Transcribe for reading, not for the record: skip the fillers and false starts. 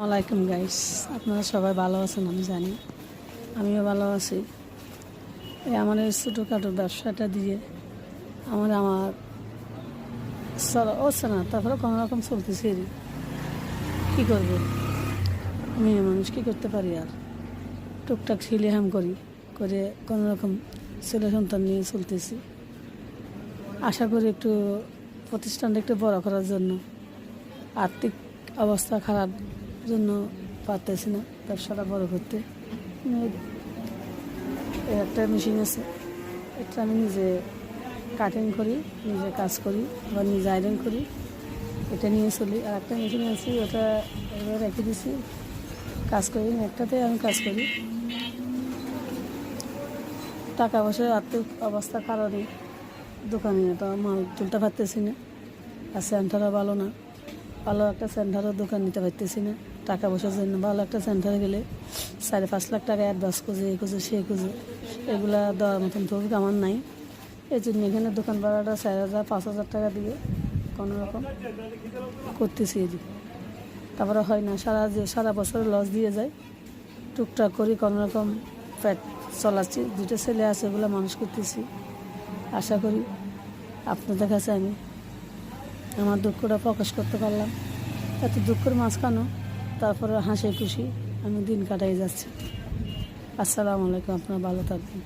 ওয়ালাইকুম গাইস, আপনারা সবাই ভালো আছেন আমি জানি, আমিও ভালো আছি। এই আমার এই ছোটোখাটো ব্যবসাটা দিয়ে আমার হচ্ছে না, তারপরে কোনো রকম চলতেছে। কী করবো, মেয়ে মানুষ কী করতে পারি আর টুকটাক সিলিহাম করি, করে কোনো রকম ছেলে সন্তান নিয়ে চলতেছি। আশা করি একটু প্রতিষ্ঠানটা একটু বড় করার জন্য, আর্থিক অবস্থা খারাপ জন্য পারতেছি না ব্যবসাটা বড় করতে। একটা মেশিন আছে, এটা আমি নিজে কাটিং করি, নিজে কাজ করি, আবার নিজে আয়রন করি, এটা নিয়ে চলি। আর একটা মেশিন আছে, ওটা এবার রেখে দিছি, কাজ করি না, একটাতে আমি কাজ করি। টাকা পয়সার আর্থিক অবস্থার কারণে দোকানে তো মাল তুলতে পারতেছি না, আর সেন্টারও ভালো না, ভালো একটা সেন্টারও দোকান নিতে পারতেছি না টাকা পয়সার জন্য। ভালো একটা সেন্টারে গেলে 4-5 লাখ টাকা অ্যাডভান্স খুঁজে, এই খুঁজে সে খুঁজে, এগুলা দেওয়ার মতন তো আমার নাই। এই জন্য এখানে দোকান ভাড়াটা 4,000-5,000 টাকা দিয়ে কোনো রকম করতেছি। তারপরে হয় না, সারা বছর লস দিয়ে যায়। টুকটাক করি কোনো রকম পেট চলাচ্ছি, 2টা ছেলে আছে, এগুলো মানুষ করতেছি। আশা করি আপনাদের কাছে আমি আমার দুঃখটা প্রকাশ করতে পারলাম। এত দুঃখের মাঝখানেও তারপরে হাসি খুশি আমি দিন কাটাই যাচ্ছি। আসসালামু আলাইকুম, আপনারা ভালো থাকবেন।